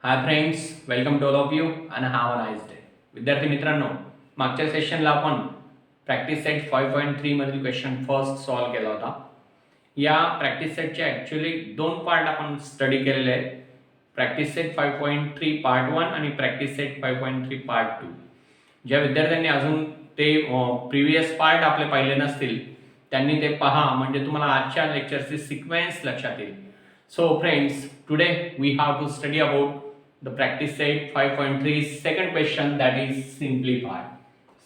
High friends, welcome to all of you आणि have a nice day. विद्यार्थी मित्रांनो, मागच्या सेशनला आपण प्रॅक्टिस सेट 5.3 मधील क्वेश्चन फर्स्ट सॉल्व केला होता. या प्रॅक्टिस सेटचे ॲक्च्युअली दोन पार्ट आपण स्टडी केलेले आहेत. प्रॅक्टिस सेट 5.3 पार्ट 1 आणि प्रॅक्टिस सेट 5.3 पार्ट 2. ज्या विद्यार्थ्यांनी अजून ते प्रिव्हियस पार्ट आपले पाहिले नसतील त्यांनी ते पहा, म्हणजे तुम्हाला आजच्या लेक्चरची सिक्वेन्स लक्षात येईल. So friends, today we have to study about the practice set 5.3 second question, that is simplify.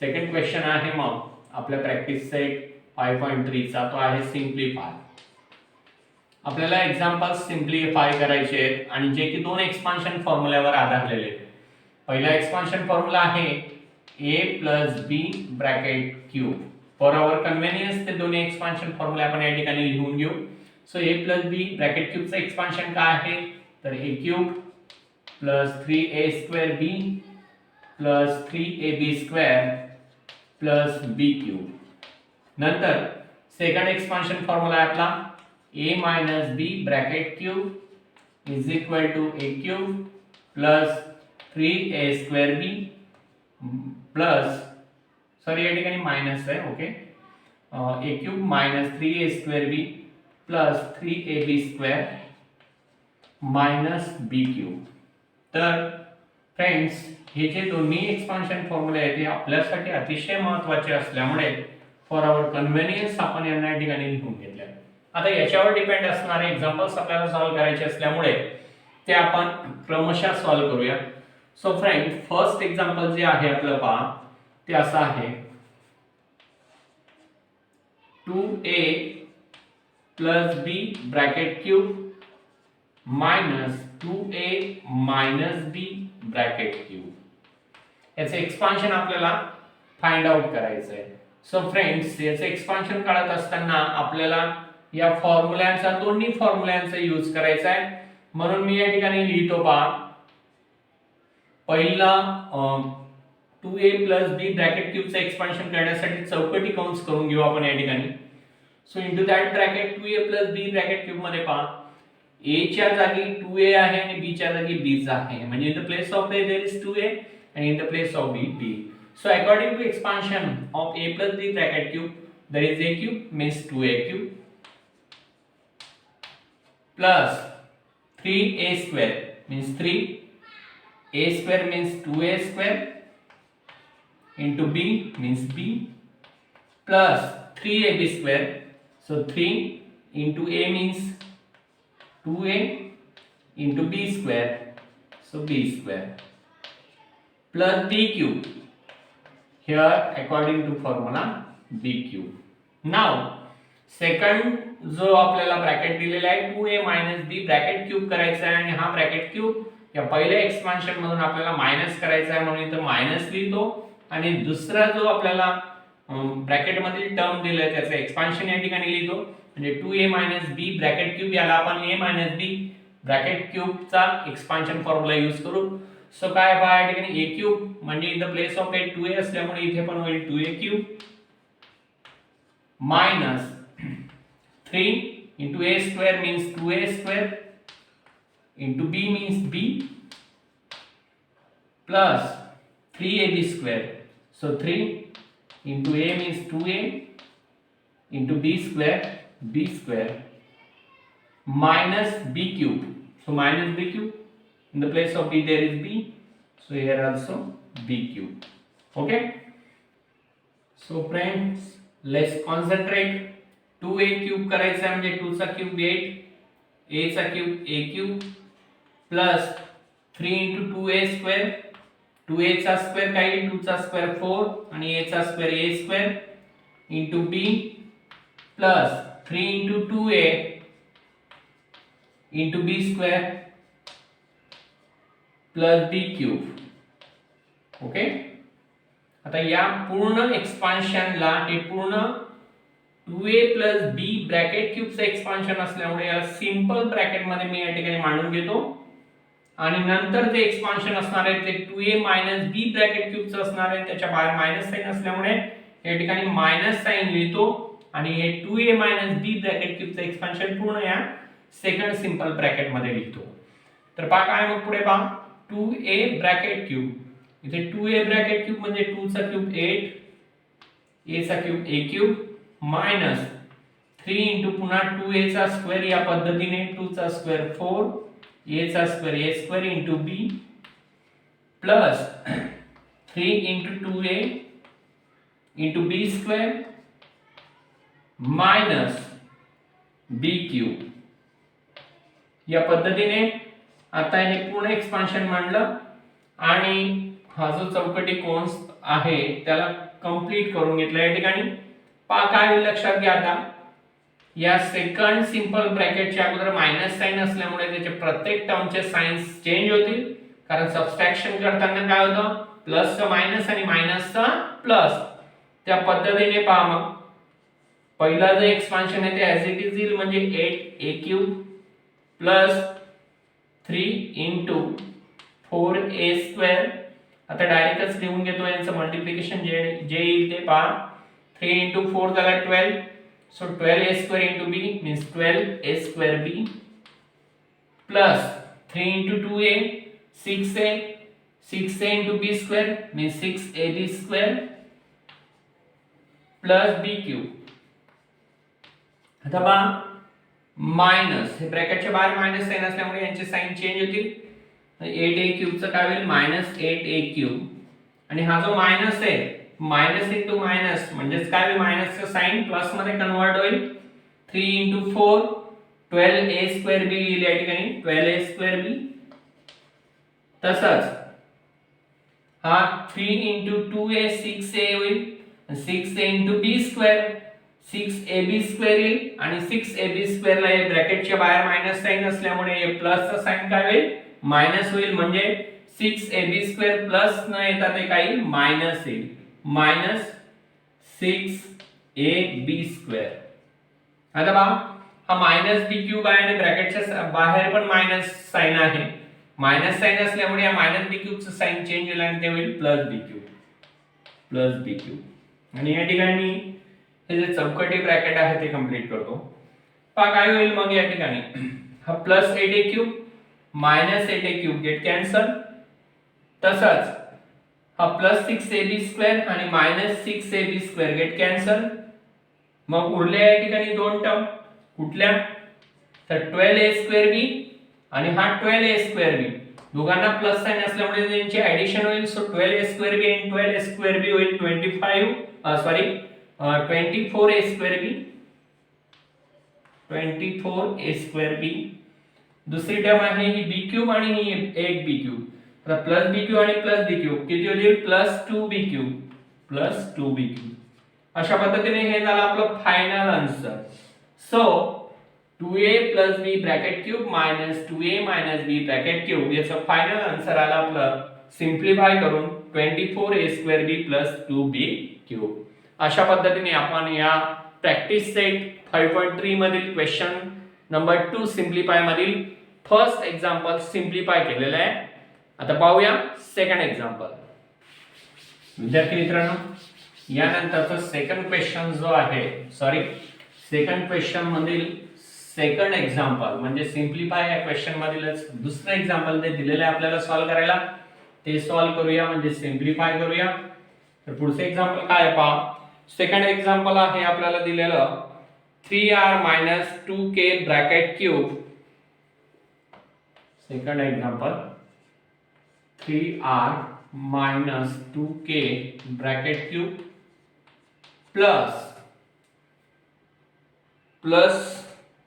Second question आहे मग आपल्या प्रॅक्टिस सेट 5.3 चा, तो आहे सिम्प्लिफाय. आपल्याला एक्झाम्पल्स सिम्प्लिफाय करायचे आहेत आणि जे की दोन एक्सपान्शन फॉर्म्युल्यावर आधारलेले आहेत. पहिला एक्सपान्शन फॉर्म्युला आहे a plus b bracket cube. For our convenience ते दोन्ही एक्सपान्शन फॉर्म्युला आपण या ठिकाणी लिहून घेऊ. So a plus b bracket क्यूबचं एक्सपान्शन काय आहे, तर a cube plus 3a square b plus 3ab square plus b cube. नंतर सेकंड एक्सपान्शन फॉर्म्युला आहे आपला a minus b bracket cube is equal to a cube plus 3a square b plus, sorry या ठिकाणी minus आहे, okay, a cube minus 3a square b plus 3ab square minus b cube. तर friends, हे जे दोन्ही expansion फॉर्म्युले आहेत ते आपल्यासाठी अतिशय महत्त्वाचे असल्यामुळे फॉर आवर कन्व्हिनियन्स आपण यांना या ठिकाणी लिहून घेतले. आता याच्यावर डिपेंड असणारे एक्झाम्पल्स आपल्याला सॉल्व्ह करायचे असल्यामुळे ते आपण क्रमशः सॉल्व्ह करूया. सो फ्रेंड, फर्स्ट एक्झाम्पल जे आहे आपलं पहा, ते असं आहे 2a plus b bracket cube minus 2a minus b bracket cube. याचे एक्सपान्शन आपल्याला फाइंड आउट करायचं आहे. सो फ्रेंड्स, याचे एक्सपान्शन काढत असताना आपल्याला या फॉर्म्युल्यांचा, दोन्ही फॉर्म्युल्यांचा यूज करायचा आहे. म्हणून मी या ठिकाणी लिहितो पहा, पहिला 2a प्लस b ब्रॅकेट क्यूबचं एक्सपान्शन करण्यासाठी चौकटी कंस करून घेऊ आपण या ठिकाणी. So into that bracket 2a plus b bracket cube मध्ये पहा, a च्या जागी 2a आहे आणि b च्या जागी b आहे, म्हणजे in the place of a there is 2a and in the place of b. So according to expansion of a plus b bracket cube, there is a cube means 2a cube plus 3a square means 3, a square means 2a square into b means b plus 3ab square. So 3 into a means 2a into b square, so b square plus b cube, here according to formula b cube. Now second जो आपल्याला bracket दिलेला आहे 2a minus b bracket cube करायचा आहे आणि हा bracket cube या पहिल्या एक्सपान्शन मधून आपल्याला मायनस करायचा आहे, म्हणून इथं मायनस लिहितो. आणि दुसरा जो आपल्याला ब्रॅकेट मधील टर्म दिलाय त्याचं एक्सपान्शन या ठिकाणी लिहितो, म्हणजे 2a minus b bracket cube, याला आपण a minus b ब्रॅकेट क्यूबचा एक्सपान्शन फॉर्म्युला यूज करू. सो काय पहा, या ठिकाणी a क्यूब म्हणजे in the place of a 2a असल्यामुळे इथे पण होईल 2a cube minus 3 into a square means 2a square into b means b plus 3ab square. So 3 into a means 2a into b square minus b cube. So minus b cube, in the place of b there is b, so here also b cube. Okay, so friends, let's concentrate. 2a cube करायचा आहे म्हणजे 2 चा cube 8, a चा cube a cube plus 3 into 2a square, 2a चा square काय, 2 चा square 4 आणि a चा square a square into b plus 3 into 2a into b square plus b cube. Okay, आता या पूर्ण एक्सपान्शनला हे पूर्ण 2a प्लस b ब्रॅकेट क्यूबचं एक्सपान्शन असल्यामुळे याला सिंपल ब्रॅकेट मध्ये मी या ठिकाणी मांडून घेतो आणि नंतर ते एक्सपान्शन असणार आहे ते 2a मायनस b ब्रॅकेट क्यूबचं असणार आहे, त्याच्या बाहेर मायनस साइन असल्यामुळे या ठिकाणी मायनस साइन लिहितो आणि हे 2a मायनस b ब्रॅकेट क्यूबचं एक्सपान्शन पूर्ण या सेकंड सिंपल ब्रॅकेट मध्ये लिहितो. तर पहा काय मग पुढे पहा, 2a ब्रॅकेट क्यूब, इथे 2a ब्रॅकेट क्यूब म्हणजे 2 चा क्यूब 8, a चा cube a cube minus 3 into पुन्हा 2a चा स्क्वेअर या पद्धतीने 2 चा स्क्वेअर 4, a चा square a square into b plus 3 into 2a into b square minus b cube या पद्धतीने आता हे पूर्ण एक्सपान्शन मांडलं आणि हा जो चौकटी कंस आहे त्याला कंप्लीट करून घेतला या ठिकाणी. पहा काय होईल लक्षात घ्या, आता या सेकंड सिंपल ब्रॅकेटच्या अगोदर मायनस साइन असल्यामुळे त्याचे प्रत्येक टर्मचे साइन्स चेंज होतील, कारण सबट्रॅक्शन करताना काय होतं प्लसचा मायनस आणि मायनसचा प्लस. त्या पद्धतीने पहा मग पहिला जो एक्सपान्शन आहे ते ऍज इट इज येईल म्हणजे 8a cube plus 3 into 4a square. आता डायरेक्टच लिहून घेतो यांचं मल्टिप्लिकेशन जे येईल ते पहा. 3 इंटू 4 झाला 12, so 12a square into b means 12a square b plus 3 into 2a 6a, 6a into b square means 6ab square plus b cube. आता पहा मायनस हे ब्रॅकेटच्या बाहेर मायनस साइन असल्यामुळे यांचे साइन चेंज होतील. 8a क्यूब चा काय होईल मायनस 8a क्यूब आणि हा जो मायनस आहे मायनस इंटू मायनस म्हणजेच काय होईल मायनसचं साइन प्लस मध्ये कन्वर्ट होईल. 3 इंटू 4 12a स्क्वेअर b येईल या ठिकाणी 12a स्क्वेअर b. तसंच हा 3 इंटू 2a 6a होईल 6a into b square 6ab square येईल आणि 6ab स्क्वेअरला हे ब्रॅकेटच्या बाहेर मायनस साइन असल्यामुळे हे प्लसचा साइन काय होईल मायनस होईल म्हणजे 6ab स्क्वेअर प्लस न येता ते काही मायनस येईल मायनस 6ab स्क्वेअर. आता पहा हा मायनस b क्यूब आहे आणि ब्रॅकेटच्या बाहेर पण मायनस साइन आहे. मायनस साइन असल्यामुळे या मायनस b क्यूबचं साइन चेंज होईल आणि ते होईल प्लस b क्यूब आणि या ठिकाणी हे जे चौकटी ब्रॅकेट आहे ते कंप्लीट करतो. पहा काय होईल मग या ठिकाणी हा plus 8a cube minus 8a cube get cancel. तसंच हा प्लस 6ab स्क्वेअर आणि minus 6ab square get cancel. मग उरले या ठिकाणी दोन टर्म कुठल्या तर 12a स्क्वेअर b आणि हा 12a स्क्वेअर b दोघांना प्लस साइन असल्यामुळे त्यांची ऍडिशन होईल. सो 12a स्क्वेअर b आणि 12a स्क्वेअर b होईल 24a square b 24a square b. दुसरी टर्म आहे ही b क्यूब आणि ही एक b क्यूब. आता प्लस b क्यूब आणि प्लस b क्यूब किती होईल प्लस 2b क्यूब. अशा पद्धतीने हे झालं आपलं final answer. So 2a plus b bracket cube minus 2a minus b bracket cube याचं फायनल आन्सर आला आपलं सिम्प्लिफाय करून 24a square b plus 2b cube. अशा पद्धतीने आपण या प्रॅक्टिस सेट 5.3 मधील क्वेश्चन नंबर 2 सिम्प्लिफाय मधील फर्स्ट एक्झाम्पल सिम्प्लिफाय केलेलं आहे. आता पाहूया सेकंड एक्झाम्पल. विद्यार्थी मित्रांनो यानंतरचा सेकंड क्वेश्चन जो आहे सेकंड क्वेश्चन मधील सेकंड एक्झाम्पल म्हणजे सिम्प्लिफाय या क्वेश्चन मधीलच दुसरं एक्झाम्पल ते दिलेलं आहे आपल्याला सॉल्व्ह करायला. ते सॉल्व्ह करूया म्हणजे सिम्प्लिफाय करूया. तर पुढचे एक्झाम्पल काय आहे पहा. सेकंड एक्झाम्पल आहे आपल्याला दिलेलं 3r 2k bracket cube. Second example 3r 2k bracket cube plus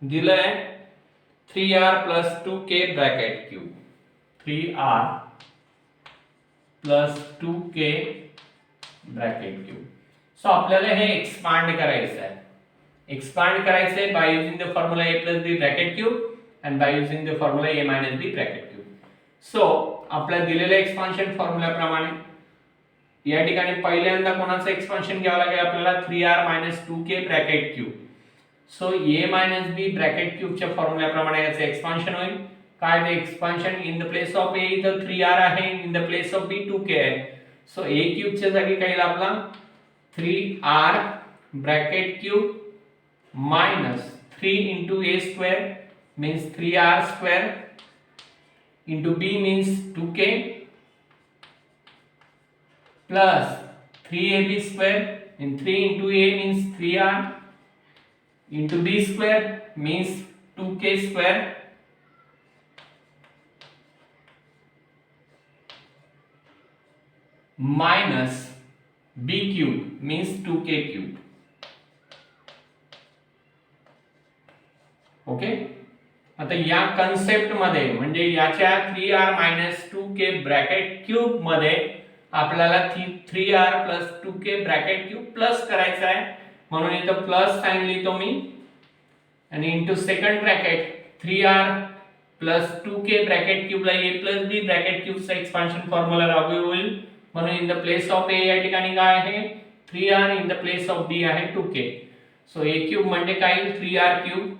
दिलंय 3r plus 2k bracket cube 3r plus 2k bracket cube. So आपल्याला हे एक्सपांड करायचं आहे by using the formula a plus b bracket cube and by using the formula a minus b bracket cube. So आपल्या दिलेल्या expansion formula प्रमाणे या ठिकाणी पहिल्यांदा कोणाचं एक्सपान्शन घ्यावं लागेल आपल्याला 3r 2k bracket cube. So a minus b bracket क्यूबच्या फॉर्म्युल्याप्रमाणे याचे एक्सपान्शन होईल. काय ते expansion in the place of a इथं 3r आहे, in the place of b 2k आहे. सो a क्यूबच्या जागी काय येईल आपला 3r bracket cube minus 3 into a square means 3r square into b means 2k plus 3ab square, and 3 into a means 3r into b square means 2k square minus b cube means 2k cube. Okay, आता या concept मध्ये म्हणजे याच्या 3r minus 2k bracket cube मध्ये आपल्याला 3r plus 2k bracket cube plus करायचा आहे, म्हणून इथं प्लस साइन लिहितो मी आणि into second bracket 3r plus 2k bracket cube ला a plus b bracket cube चा एक्सपान्शन फॉर्म्युला लागू होईल, म्हणून in the place of a या ठिकाणी काय आहे 3r, in the place of b आहे 2k. सो a क्यूब म्हणजे काय 3r क्यूब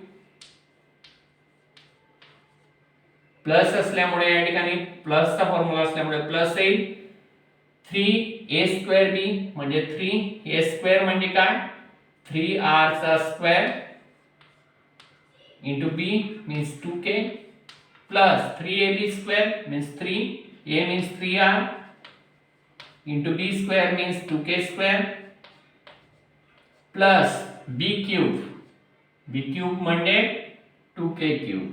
प्लस असल्यामुळे या ठिकाणी प्लसचा फॉर्म्युला असल्यामुळे प्लस येईल 3a स्क्वेअर b म्हणजे 3a स्क्वेअर म्हणजे काय 3r चा square into b means 2k plus 3ab square means 3a means 3r into b square means 2k square plus b cube म्हणजे 2k cube.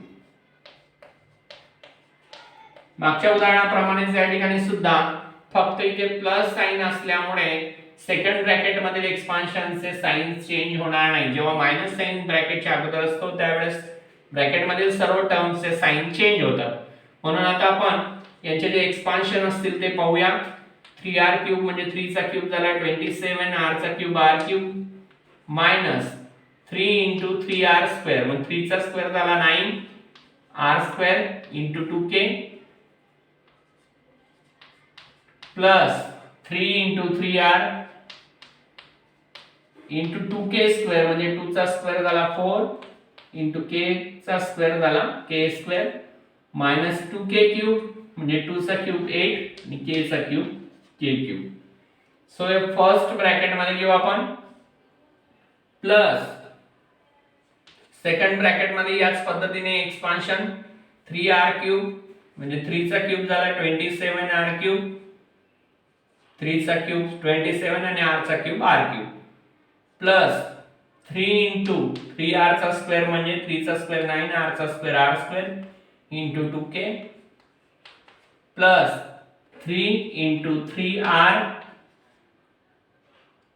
मागच्या उदाहरणाप्रमाणे या ठिकाणी सुद्धा फक्त इथे प्लस साइन असल्यामुळे सेकंड ब्रॅकेट मधील एक्सपान्शन चे साइन चेंज होणार नाही. जेव्हा मायनस साइन ब्रॅकेटच्या अगोदर असतो त्यावेळेस ब्रॅकेट मधील सर्व टर्म्स चे साइन चेंज होतात, म्हणून आता आपण यांचे जे एक्सपान्शन असतील ते पाहूया. 3r क्यूब म्हणजे 3 चा क्यूब झाला 27, r चा cube r cube minus 3 into 3r square म्हणजे 3 चा स्क्वेअर झाला 9 r square into 2k plus 3 into 3r into 2k square म्हणजे 2 चा स्क्वेअर झाला 4 into k चा स्क्वेअर झाला k square minus 2k cube म्हणजे 2 चा क्यूब 8 आणि k चा क्यूब k क्यूब. सो हे फर्स्ट ब्रॅकेट मध्ये घेऊ आपण प्लस सेकंड ब्रॅकेट मध्ये याच पद्धतीने एक्सपान्शन 3r क्यूब म्हणजे 3 चा क्यूब झाला 27r क्यूब 3 चा क्यूब 27 आणि r चा cube r cube plus 3 into 3r चा स्क्वेअर म्हणजे 3 चा स्क्वेअर 9 r चा square r square into 2k plus 3 into 3r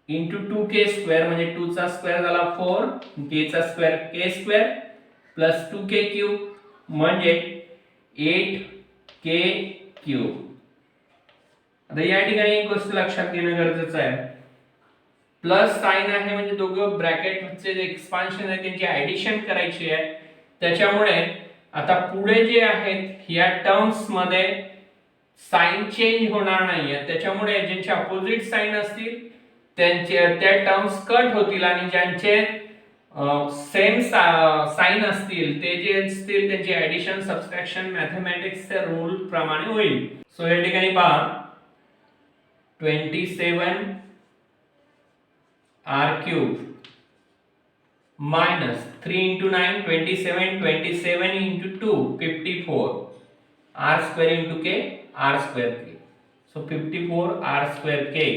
into 2k square म्हणजे 2 चा स्क्वेअर झाला 4 k चा square k square plus 2k cube म्हणजे 8k क्यूब. आता या ठिकाणी एक गोष्ट लक्षात घेणं गरजेचं आहे, प्लस साइन आहे म्हणजे दोघं ब्रॅकेटचे जे एक्सपान्शन आहे त्यांची ऍडिशन करायची आहे, त्याच्यामुळे आता पुढे जे आहेत या टर्म्स मध्ये साइन चेंज होणार नाहीये, त्याच्यामुळे ज्यांचे अपोजिट साइन असतील त्यांचे त्या टर्म्स कट होतील आणि ज्यांचे सेम साइन असतील ते जे असतील त्यांची ऍडिशन सबट्रॅक्शन मॅथेमॅटिक्सच्या रूल प्रमाणे होईल. सो या ठिकाणी पहा 27 r cube minus 3 into 9 27 into 2 54 r square into k r square k. So 54 r square k.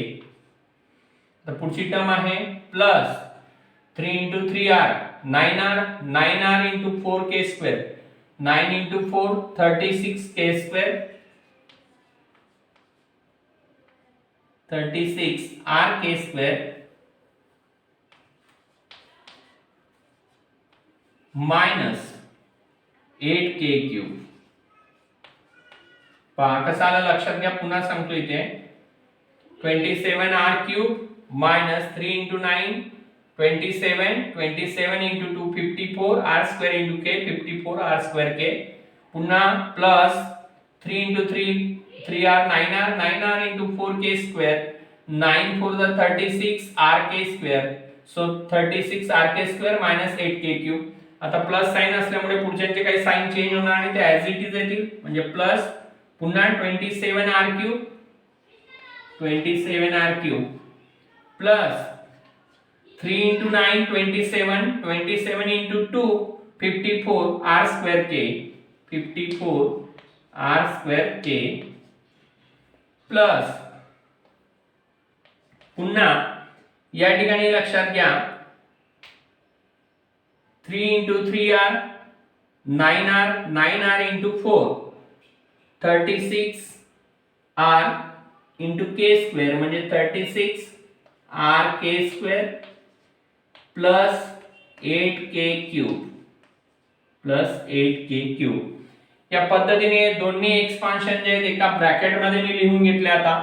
तर पुढची टर्म आहे plus 3 into 3r 9r into 4k square 9 into 4 36k square 36 rk square minus 8k cube. पहा कसं आलं लक्षात घ्या, पुन्हा सांगतो इथे 27 r cube minus 3 into 9 27 into 2 54 r square into k 54 r square k पुन्हा plus 3 into 3r 9r into 4k square 9 4 the 36 rk square. So 36 rk square minus 8k cube. आता प्लस साइन असल्यामुळे पुढच्यांचे काही साइन चेंज होणार आणि ते as it is येतील म्हणजे plus पुन्हा 27 r cube plus 3 into 9 27 into 2 54 r square k 54 R square K plus पुन्हा या ठिकाणी लक्षात घ्या 3 into 3r 9r 9r into 4 36r into k square म्हणजे 36 r k square plus 8k cube plus 8k cube. या पद्धतीने दोन्ही एक्सपान्शन जे आहेत एका ब्रॅकेट मध्ये मी लिहून घेतले. आता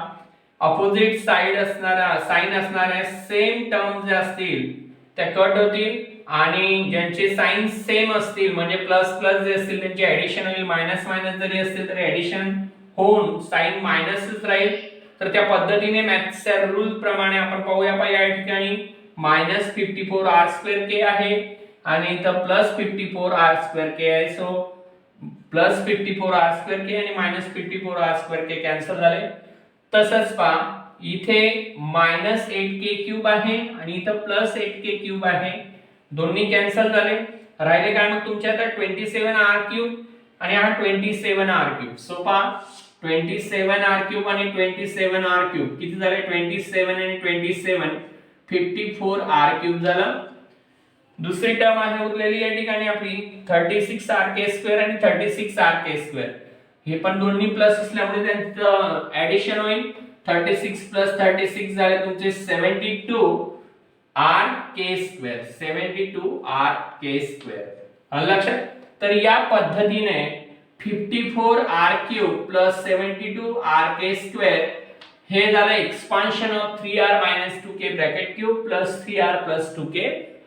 अपोजिट साइड असणारा साइन असणाऱ्या सेम टर्म जे असतील त्या कट होतील आणि ज्यांचे साइन सेम असतील म्हणजे प्लस प्लस जे असतील त्यांची ऍडिशन होईल. मायनस मायनस जरी असतील तरी ऍडिशन होऊन साइन मायनसच राहील. तर त्या पद्धतीने मॅथ्सच्या रूल प्रमाणे आपण पाहूया. या ठिकाणी -54r2k आहे आणि इथं +54r2k आहे. सो +54r2k आणि -54r2k कॅन्सल झाले. तसंच पहा इथे -8k³ आहे आणि इथं +8k³ आहे. दोन्ही कॅन्सल झाले. राहिले काय मग तुमच्या आता 27r³ आणि हा 27r³. सो पहा 27r³ आणि 27r³ किती झाले 27 आणि 27 54r³ झालं. दुसरी टर्म आहे उरलेली या ठिकाणी आपली 36rk² आणि 36rk². हे पण दोन्ही प्लस असल्यामुळे त्यांचं ऍडिशन होईल. 36 + 36 झाले तुमचे 72rk². 72rk². आलं लक्षात. तर या पद्धतीने 54r³ + 72rk² हे झालं expansion of 3r - 2k bracket cube plus 3r + 2k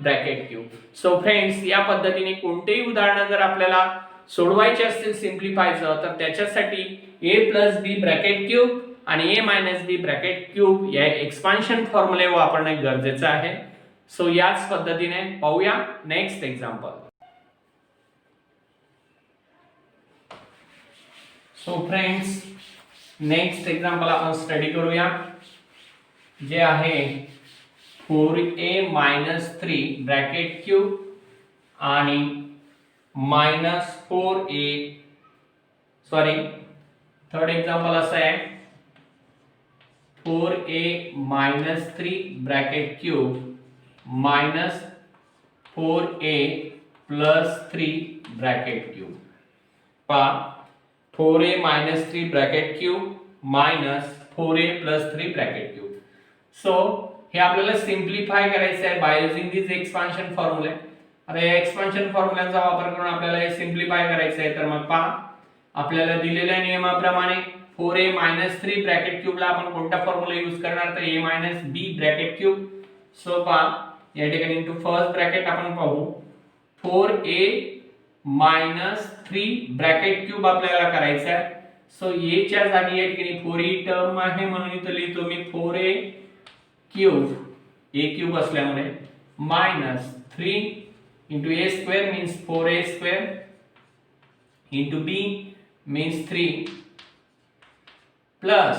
bracket cube. So friends या पद्धतीने कोणतेही उदाहरण जर आपल्याला सोडवायचे असतील सिम्प्लिफायचं तर त्याच्यासाठी a + b ब्रॅकेट क्यूब आणि a - b ब्रॅकेट क्यूब या एक्सपान्शन फॉर्म्युले वापरणे गरजेचे आहे. सो याच पद्धतीने पाहूया next example. So friends next example आपण स्टडी करूया जे आहे 4a - 3 ब्रॅकेट क्यूब आणि -4a सॉरी थर्ड एक्झाम्पल असं आहे 4a - 3 bracket cube -4a + 3 bracket cube. पहा 4a - 3 bracket cube -4a + 3 bracket cube. So हे आपल्याला सिम्प्लिफाय करायचं आहे बाय युजिंग दिस एक्सपान्शन फॉर्म्युले. आता या एक्सपान्शन फॉर्म्युलाचा वापर करून आपल्याला हे सिम्प्लिफाय करायचं आहे. तर मग पहा आपल्याला दिलेल्या नियमाप्रमाणे 4a - 3 ब्रॅकेट क्यूबला आपण कोणता फॉर्म्युला यूज करणार तर a - b bracket cube. So पहा या ठिकाणी इनटू फर्स्ट ब्रॅकेट आपण पाहू 4a - 3 ब्रॅकेट क्यूब आपल्याला करायचा आहे. सो a च्या जागी या ठिकाणी 4a टर्म आहे म्हणून इथे लिहितो मी 4a क्यूब a क्यूब असल्यामुळे -3 into a square means 4a square into b means 3 plus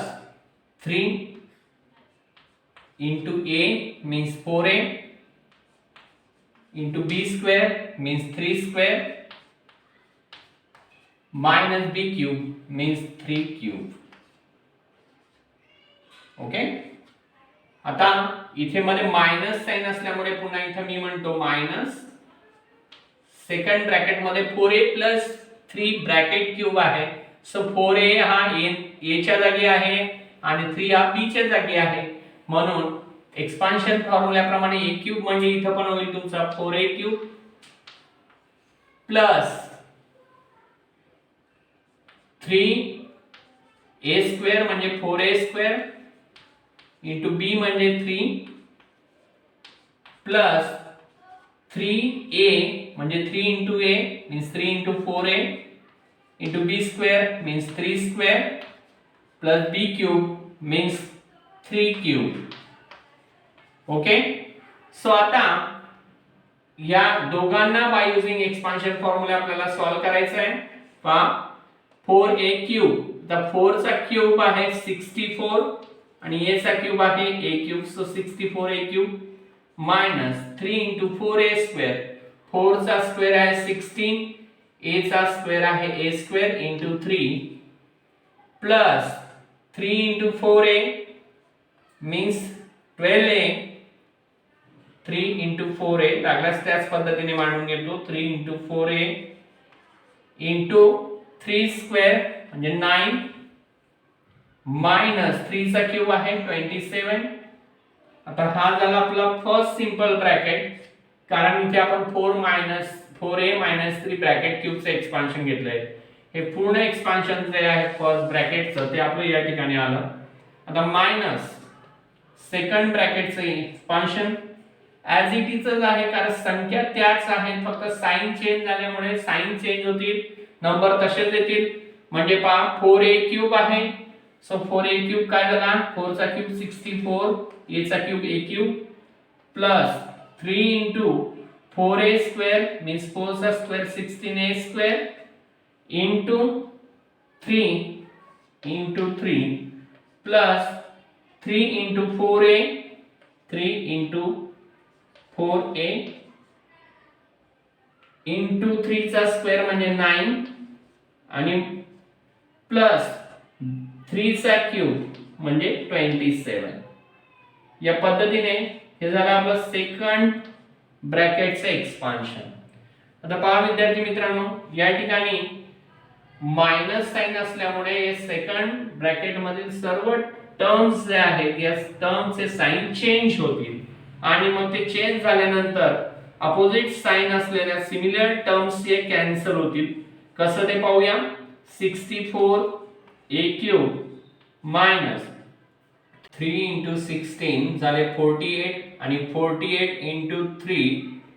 3 into a means 4a into b square means 3 square minus b cube means 3 cube. Okay. आता इथे मध्ये minus sign असल्यामुळे पुन्हा इथे मी म्हणतो minus second bracket मध्ये 4a + 3 bracket cube आहे. So 4a हा a च्या जागी आहे आणि 3 हा b च्या जागी आहे म्हणून एक्सपान्शन फॉर्म्युल्याप्रमाणे a क्यूब म्हणजे इथे पण होईल तुमचा 4a cube plus 3a square म्हणजे 4a स्क्वेअर into b म्हणजे 3 प्लस 3a म्हणजे 3 into a means 3 into 4a into b square means 3 square plus b cube means 3 cube. Okay. So आता या दोघांना बाय युजिंग एक्सपान्शन फॉर्म्युला आपल्याला solve करायचं आहे. पहा 4a क्यूब द 4 चा क्यूब आहे 64 आणि a चा क्यूब आहे a cube. So 64a cube minus 3 into 4a square 4 चा स्क्वेअर आहे 16 a चा स्क्वेअर आहे a square into 3 plus 3 into 4a means 12a, 3 into 4a लागल्यास त्याच पद्धतीने मांडून घेतो 3 into 4a into 3 स्क्वेअर म्हणजे 9 मायनस 3 चा क्यूब आहे 27. आता हा झाला आपला फर्स्ट सिंपल ब्रॅकेट, कारण इथे आपण 4a minus 3 ब्रॅकेट क्यूबचं एक्सपान्शन घेतलंय. हे पूर्ण एक्सपान्शन जे आहे फर्स्ट ब्रॅकेटचं ते आपलं या ठिकाणी आलं. आता मायनस सेकंड ब्रॅकेटचं एक्सपान्शन ऍज इट इजच आहे, कारण संख्या त्याच आहेत, फक्त साइन चेंज झाल्यामुळे साइन चेंज होतील, नंबर तसेच येतील. म्हणजे पहा 4a क्यूब आहे, सो 4a क्यूब काय झाला, 4 चा क्यूब 64, a चा cube a cube plus 3 into 4a square means 4 चा square 16a square into 3 into 3 plus 3 into 4a, 3 into 4a into 3 चा स्क्वेअर म्हणजे 9 आणि प्लस 3 चा क्यूब म्हणजे 27. या पद्धतीने हे झालं आपलं सेकंड ब्रॅकेटचं एक्सपान्शन. आता पहा विद्यार्थी मित्रांनो, या ठिकाणी मायनस साइन असल्यामुळे हे सेकंड ब्रॅकेट मधील सर्व टर्म्स जे आहेत या टर्मचे साइन चेंज होतील आणि मग ते चेंज झाल्यानंतर अपोजिट साइन असलेल्या सिमिलर टर्म्स हे कॅन्सल होतील. कसं ते पाहूया. 64a क्यूब मायनस 3 into 16 झाले 48 आणि 48 into 3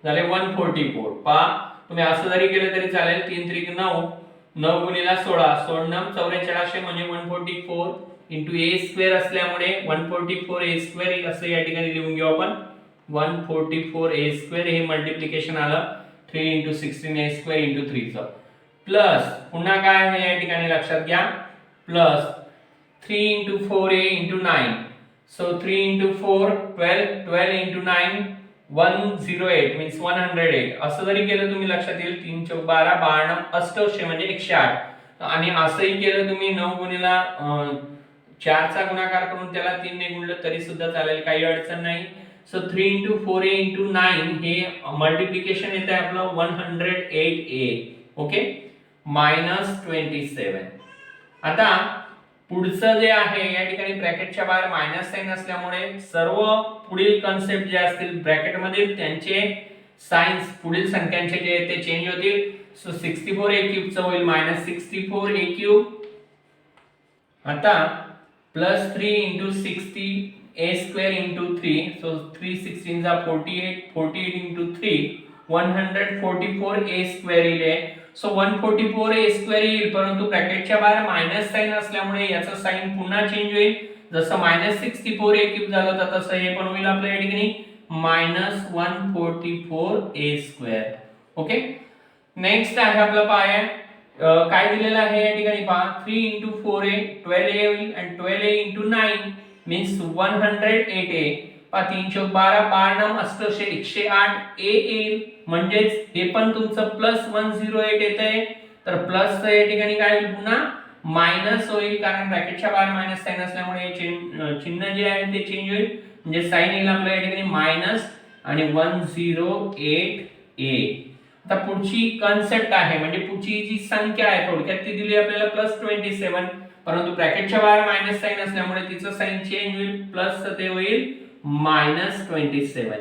झाले 144. पहा तुम्ही असं जरी केलं तरी चालेल. 3 3 9, 9 गुणिला 16, 16 44 म्हणजे 144 into a स्क्वेअर असल्यामुळे 144a स्क्वेअर असं या ठिकाणी लिहून घेऊ आपण. 144a स्क्वेअर हे मल्टिप्लिकेशन आलं 3 into 16a स्क्वेअर into 3 चं. प्लस पुन्हा काय आहे या ठिकाणी लक्षात घ्या, plus 3 into 4a into 9. So 3 into 4 12, 12 into 9 108 means 108. असं जरी केलं तुम्ही लक्षात येईल. 3 चौक 12, 12 88 म्हणजे 108. आणि असंही केलं तुम्ही 9 गुणिला 4 चा गुणाकार करून त्याला 3 ने गुणलं तरी सुद्धा चालेल, काही अडचण नाही. सो 3 into 4a into 9 हे मल्टिप्लिकेशन येते आपलं 108a. ओके, -27. आता पुढचं जे आहे या ठिकाणी ब्रॅकेटच्या बाहेर मायनस साइन असल्यामुळे सर्व पुढील कन्सेप्ट जे असतील ब्रॅकेट मधील त्यांचे साइन्स पुढील संख्यांचे जे ते चेंज होतील. सो 64a क्यूब चं होईल -64a क्यूब. आता plus 3 into 60a square into 3. So 3 16 जा 48, 48 into 3 144a square येईल. सो 144a स्क्वेअर येईल, परंतु ब्रॅकेटच्या बाहेर मायनस साइन असल्यामुळे याचं साइन पुन्हा चेंज होईल. जसं -64a क्यूब झालं होतं तसं हे पण होईल आपल्या या ठिकाणी -144a स्क्वेअर. ओके, नेक्स्ट आहे आपलं पाय काय दिलेलं आहे या ठिकाणी पहा. 3 into 4a 12a होईल आणि 12a into 9 means 108a. 3 Chowk 12, 12 88 108 a येईल. म्हणजेच हे पण तुमचं प्लस 108 येतंय, तर प्लस या ठिकाणी काय होईल पुन्हा मायनस होईल, कारण ब्रॅकेटच्या बाहेर मायनस साइन असल्यामुळे चिन्ह जे आहे ते चेंज होईल. म्हणजे साइन येईल आपल्या या ठिकाणी मायनस आणि 108a. आता पुढची कन्सेप्ट आहे, म्हणजे पुढची जी संख्या आहे थोडक्यात ती दिली आपल्याला +27, परंतु ब्रॅकेटच्या बाहेर मायनस साइन असल्यामुळे तिचं साइन चेंज होईल, प्लस ते होईल -27.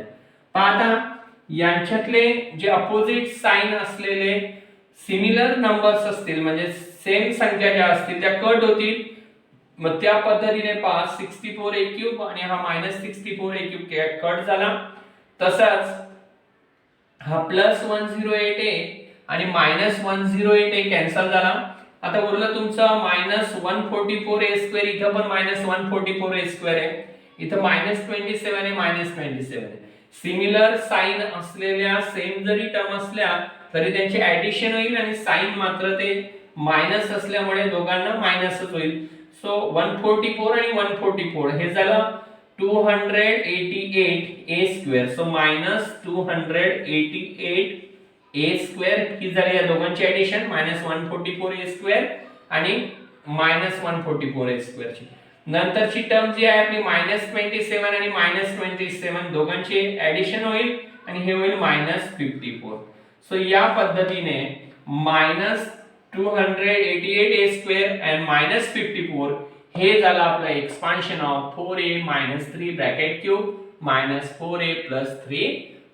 पहा आता यांच्यातले जे अपोजिट साइन असलेले सिमिलर नंबर्स असतील म्हणजे सेम संख्या ज्या असतील त्या कट होतील. मग त्या पद्धतीने पहा 64a क्यूब आणि हा -64a क्यूब कट झाला. तसाच हा +108a आणि -108a कॅन्सल झाला. आता उरलं तुमचं -144a स्क्वेअर. इथं पण -144a स्क्वेअर आहे, इथं -27 आहे, -27 आहे. सिमिलर साइन असलेल्या सेम जरी टर्म असल्या तरी त्यांची ऍडिशन होईल आणि साइन मात्र ते मायनस असल्यामुळे दोघांना मायनसच होईल. सो 144 आणि 144 हे झालं 288a square. So -288a square ही झाली या दोघांची ऍडिशन, -144a स्क्वेअर आणि -144 ची. नंतरची टर्म जी आहे आपली -27 आणि -27 दोघांची ऍडिशन होईल आणि हे होईल -54. सो या पद्धतीने -288 and -54 हे झालं आपलं expansion of 4a 3 bracket cube 4a 3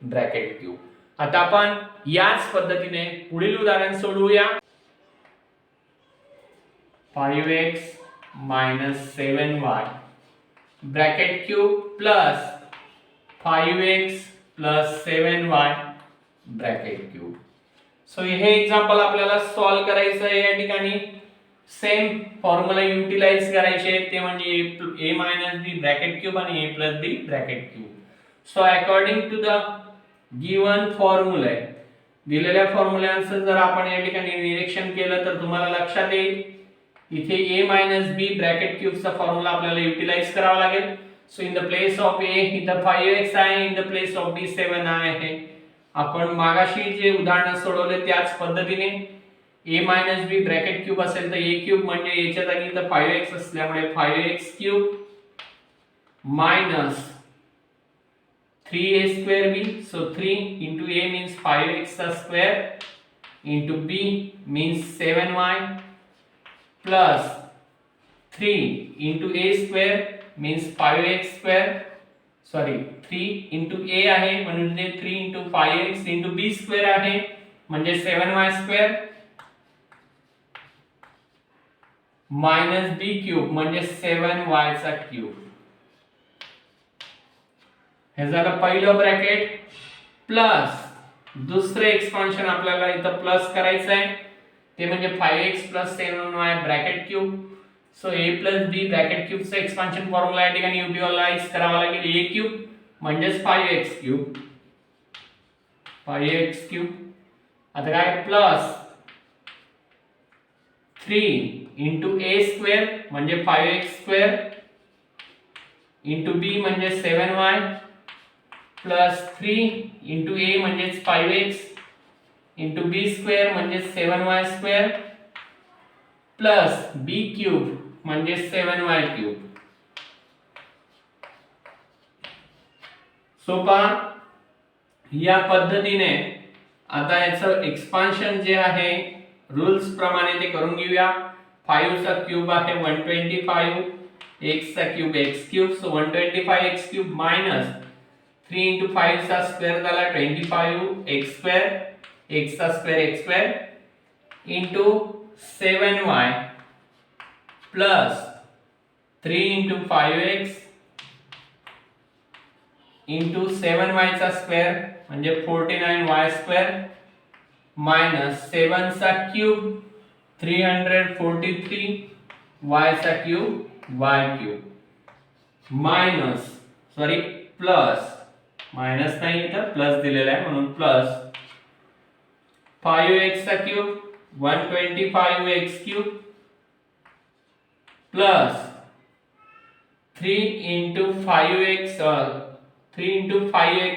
bracket cube. आता आपण याच पद्धतीने पुढील उदाहरण सोडवूया. 5x 7y bracket cube plus 5x 7y bracket cube. So हे एक्झाम्पल आपल्याला सॉल्व करायचं आहे. या ठिकाणी सेम फॉर्म्युला युटिलाइज करायचे, ते म्हणजे a b ब्रॅकेट क्यूब आणि a b bracket cube. So according to the given formula, दिलेल्या फॉर्म्युलांचं जर आपण या ठिकाणी निरीक्षण केलं तर तुम्हाला लक्षात येईल इथे a b ब्रॅकेट क्यूबचा फॉर्म्युला आपल्याला युटिलाइज करावा लागेल. So in the place of a इथं 5x आहे, in the place of b 7 आहे. आपण मागाशी जे उदाहरण सोडवले त्याच पद्धतीने a b ब्रॅकेट क्यूब असेल तर a क्यूब म्हणजे याच्या जागी इथं 5x असल्यामुळे 5x cube minus 3a square b. So 3 into a means 5x square into b means 7y plus 3 into a square means 5x square. Sorry, 3 into a आहे म्हणून ते 3 into 5x into b square आहे म्हणजे 7y square minus b cube म्हणजे 7y चा cube. हे झालं पहिलं ब्रॅकेट प्लस दुसरे एक्सपान्शन आपल्याला इथं प्लस करायचं आहे ते म्हणजे 5x 7y bracket cube. So a b bracket क्यूबचा एक्सपान्शन फॉर्म्युला या ठिकाणी युटिलाइज करावा लागेल. a क्यूब म्हणजेच 5x क्यूब आता काय प्लस 3 into a square म्हणजे 5x square into b म्हणजे 7y plus 3 into a म्हणजेच 5x into b square म्हणजे 7y square plus b cube म्हणजे 7y cube. सोपा या पद्धतीने आता याचं एक्सपान्शन जे आहे रूल्स प्रमाणे ते करून घेऊया. 5 चा क्यूब आहे 125, x चा cube x cube. So 125x cube minus 3 into 5 चा स्क्वेअर झाला 25x स्क्वेअर, x चा square x square into 7y plus 3 into 5x into 7y चा स्क्वेअर म्हणजे 49y स्क्वेअर मायनस 7 चा क्यूब 343 y चा cube y cube minus sorry plus minus नाही इथं plus दिलेला आहे म्हणून प्लस 5x चा cube 125x cube plus 3 into 5x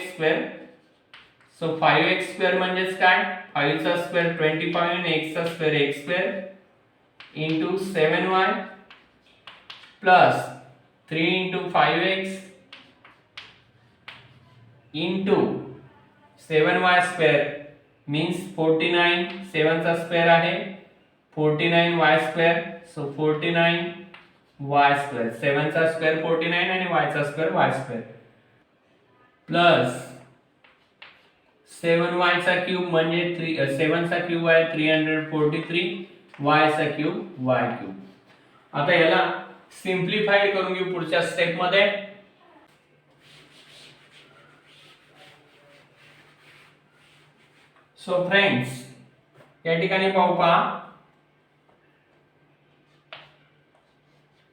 square. So 5x square म्हणजेच काय 5 चा स्क्वेअर 25 आणि x चा square x square into 7y plus 3 into 5x into 7y square means 49, 7 चा स्क्वेअर आहे 49y square. so 49y square 7 चा square 49 आणि y चा square y square plus 7y चा क्यूब म्हणजे 7 चा क्यूब आहे 343 y चा क्यूब y क्यूब. आता याला सिंप्लिफाइड करून घेऊ पुढच्या स्टेप मध्ये. सो फ्रेंड्स या ठिकाणी पाहू पहा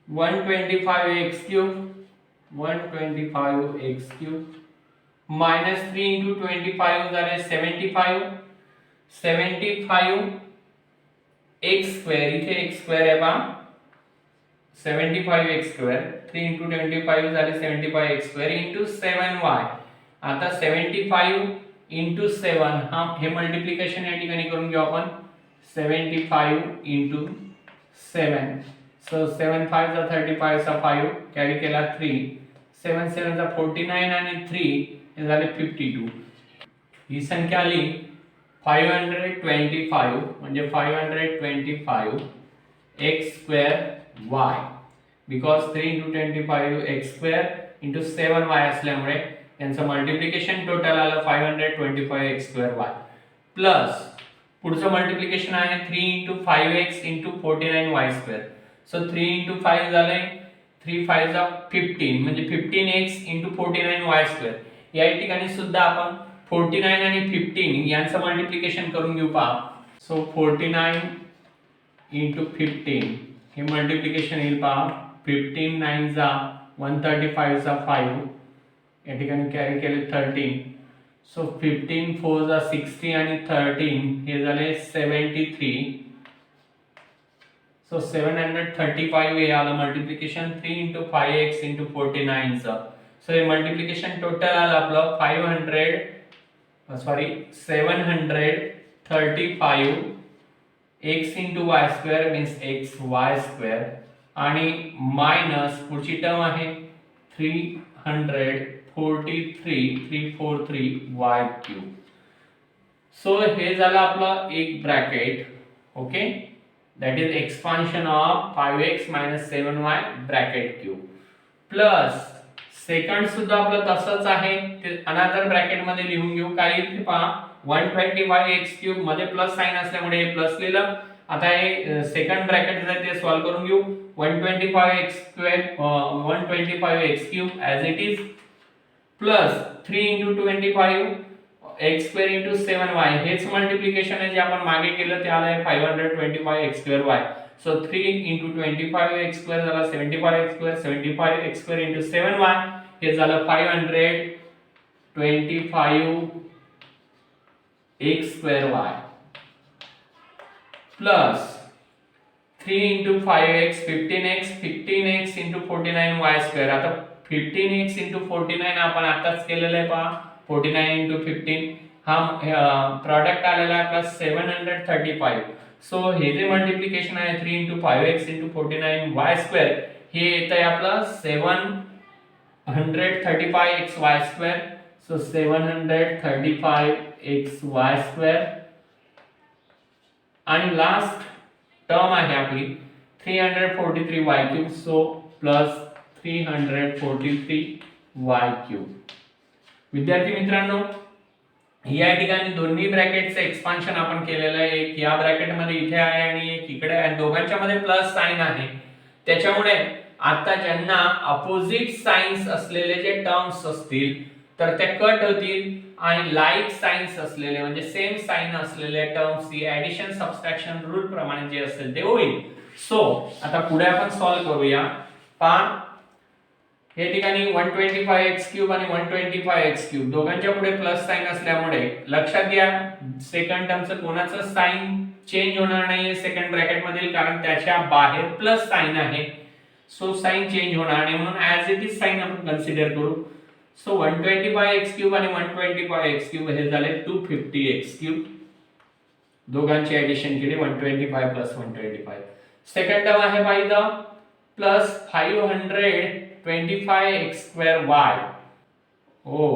125x cube 125x cube minus 3 into 25 झाले 75 x स्क्वेअर इथे x स्क्वेअर आहे पहा 75x स्क्वेअर 3 into 25 झाले 75x स्क्वेअर into 7y. आता 75 into 7 हा हे मल्टिप्लिकेशन या ठिकाणी करून घेऊ आपण 75 into 7. So 7 5 चा 35 चा 5 कॅरी केला 3. 7 7 चा 49 आणि 3 हे झाले 52. ही संख्या आली 525 म्हणजे 525 x square y because 3 into 25 x square into 7y असल्यामुळे यांचं मल्टिप्लिकेशन टोटल आलं 525 x square y प्लस पुढचं मल्टिप्लिकेशन आहे 3 into 5x into 49 y square. So 3 into 5 झाले 3 5 जा 15 म्हणजे 15x into 49 y square. या ठिकाणी सुद्धा आपण 49 आणि 15 यांचं मल्टिप्लिकेशन करून घेऊ पहा. सो 49 into 15 हे मल्टिप्लिकेशन येईल पहा. 15 9 जा 135 चा 5 या ठिकाणी कॅरी केले 13. सो 15 4 जा 60 आणि 13 हे झाले 73. सो 735 हे आलं मल्टिप्लिकेशन 3 into 5x into 49 चं. सो हे मल्टिप्लिकेशन टोटल आलं आपलं 735 x into y square means x y square आणि मायनस पुढची टर्म आहे 343 y cube. सो हे झालं आपलं एक bracket. Okay, that is expansion of 5x minus 7y bracket cube plus second सुद्धा आपलं तसंच आहे ते अनदर ब्रॅकेट मध्ये लिहून घेऊ. काय इथे पहा 125x क्यूब मध्ये प्लस साइन असल्यामुळे हे प्लस लिहिलं. आता हे सेकंड ब्रॅकेट आहे ते सॉल्व करून घेऊ. 125x square 125x cube as it is plus 3 into 25 x square into 7y हेच मल्टिप्लिकेशन आहे जे आपण मागे केलं ते आलं 525 x square y. So 3 into 25 x square झाला 75 x square 75 x square into 7y हे झालं 525 x square y plus 3 into 5x 15x into 49 y square. आता 15x into 49 आपण आताच केलेलं आहे पहा. 49 into 15 हा प्रॉडक्ट आलेला आहे आपला 735. सो हे जे मल्टिप्लिकेशन आहे 3 into 5x into 49 y square हे येत आहे आपलं 735 xy square. So 735 xy square आणि लास्ट टर्म आहे आपली 343 y cube. So plus 343 y cube. विद्यार्थी मित्रांनो, या ठिकाणी दोन्ही ब्रॅकेटचं एक्सपान्शन आपण केलेलं आहे. एक या ब्रॅकेट मध्ये इथे आहे आणि एक इकडे आहे. दोघांच्या मध्ये प्लस साइन आहे. त्याच्यामुळे आता ज्यांना अपोजिट साइन्स असलेले जे टर्म्स असतील तर ते कट होतील आणि लाईक साइन्स असलेले म्हणजे सेम साइन असलेले टर्म्स ही ऍडिशन सबट्रॅक्शन रूल प्रमाणे जे असेल ते होईल. सो आता पुढे आपण सॉल्व करूया. पहा हे ठिकाणी 125x क्यूब आणि 125x क्यूब दोघांच्या पुढे प्लस साइन असल्यामुळे लक्षात घ्या सेकंड टर्मचं कोणाचं साइन चेंज होणार नाहीये सेकंड ब्रॅकेट मधील, कारण त्याच्या बाहेर प्लस साइन आहे. सो साइन चेंज होणार नाही म्हणून ऍज इट इज साइन आपण कन्सिडर करू. सो 125x क्यूब आणि 125x क्यूब हे झाले 250x क्यूब. दोघांची एडिशन केली 125 प्लस 125. सेकंड टर्म आहे by the plus 525x square y. हो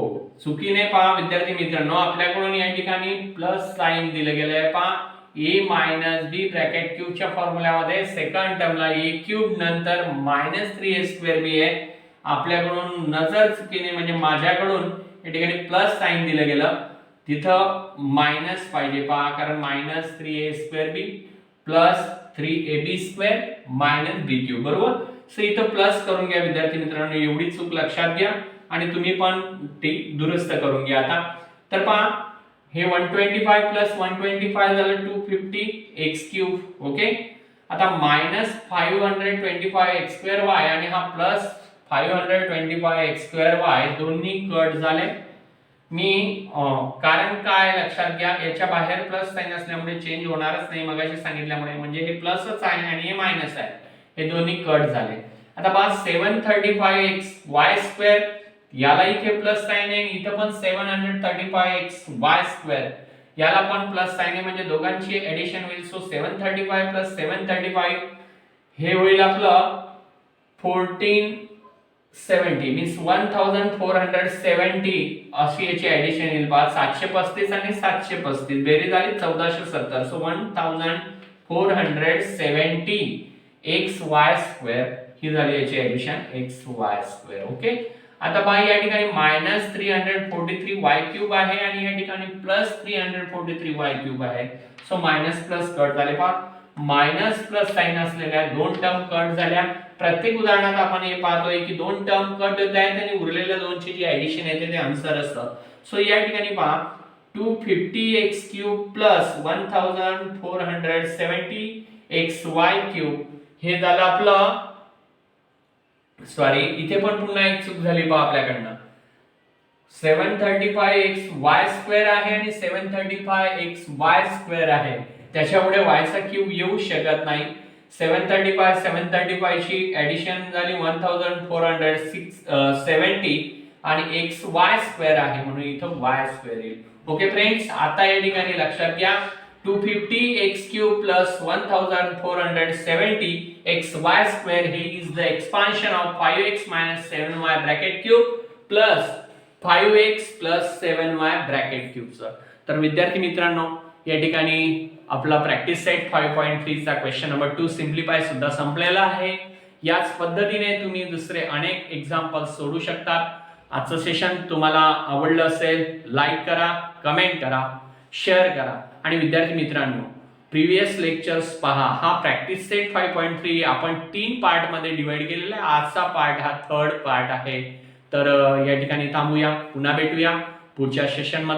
चुकीने पहा विद्यार्थी मित्रांनो, आपल्याकडून या ठिकाणी प्लस साइन दिले गेले आहे. पहा a मायनस b ब्रॅकेट क्यूबच्या फॉर्म्युल्यामध्ये सेकंड टर्मला a क्यूब नंतर मायनस 3a स्क्वेअर b आहे. आपल्याकडून नजर चुकीने म्हणजे माझ्याकडून या ठिकाणी प्लस साइन दिलं गेलं, तिथं मायनस पाहिजे पहा, कारण minus 3a square b plus 3ab square minus b cube बरोबर. सो इथं प्लस करून घ्या विद्यार्थी मित्रांनो, एवढी चूक लक्षात घ्या आणि तुम्ही पण ती दुरुस्त करून घ्या. आता तर पहा हे 125 प्लस 125 झालं 250x क्यूब. ओके, आता मायनस 525x स्क्वेअर y आणि हा प्लस 525x स्क्वेअर y दोन्ही कट झाले. मी कारण काय लक्षात घ्या, याच्या बाहेर प्लस साइन असल्यामुळे चेंज होणारच नाही मगाशी सांगितल्यामुळे, म्हणजे हे प्लसच आहे आणि हे मायनस आहे, हे दोन्ही कट झाले. आता बघा 735xy स्क्वेअर याला इथे प्लस साइन आहे, इथे पण 735xy स्क्वेअर याला पण प्लस साइन आहे, म्हणजे दोघांची एडिशन होईल. सो 735 प्लस 735 हे होईल आपलं 1470 मीन्स 1470 अशी याची ऍडिशन येईल पहा. 735 आणि 735 बेरीज झाली 1470. सो 1470 xy² ही झाली याची ऍडिशन xy². ओके. आता पहा या ठिकाणी -343y³ आहे आणि या ठिकाणी +343y³ आहे. सो मायनस प्लस कट झाले पहा. मायनस प्लस साइन असलेल्या दोन टर्म कट झाल्या. प्रत्येक उदाहरणात आपण हे पाहतोय की दोन टर्म कट होत आहेत आणि उरलेल्या दोनची जी ऍडिशन येते ते आन्सर असतं. सो या ठिकाणी पहा 250x³ प्लस 1470xy³ हे झालं आपलं. सॉरी, इथे पण पुन्हा एक चूक झाली पहा आपल्याकडनं. 735xy² आहे आणि 735xy² आहे. त्याच्यामुळे y चा क्यूब येऊ शकत नाही. 735 ची ऍडिशन झाली 1470 आणि xy² आहे म्हणून इथं y² येईल. ओके फ्रेंड्स, आता या ठिकाणी लक्षात घ्या 250x³ प्लस 1470 xy² हे is the expansion of 5x 7y bracket cube plus 5x plus 7y bracket cube. तर विद्यार्थी मित्रांनो, या ठिकाणी आपला प्रॅक्टिस सेट 5.3 चा क्वेश्चन नंबर 2 सिम्प्लिफाय सुद्धा संपलेला आहे. याच पद्धतीने तुम्ही दुसरे अनेक एक्झाम्पल सोडू शकता. आजचं सेशन तुम्हाला आवडलं असेल, लाईक करा, कमेंट करा, शेअर करा. आणि विद्यार्थी मित्रांनो, प्रिव्हियस लेक्चर्स पहा. हा प्रॅक्टिस सेट 5.3 आपण 3 पार्ट मध्ये डिवाइड केलेला आहे. आजचा पार्ट हा 3rd पार्ट आहे. तर या ठिकाणी थांबूया, पुन्हा भेटूया पुढच्या सेशन मध्ये.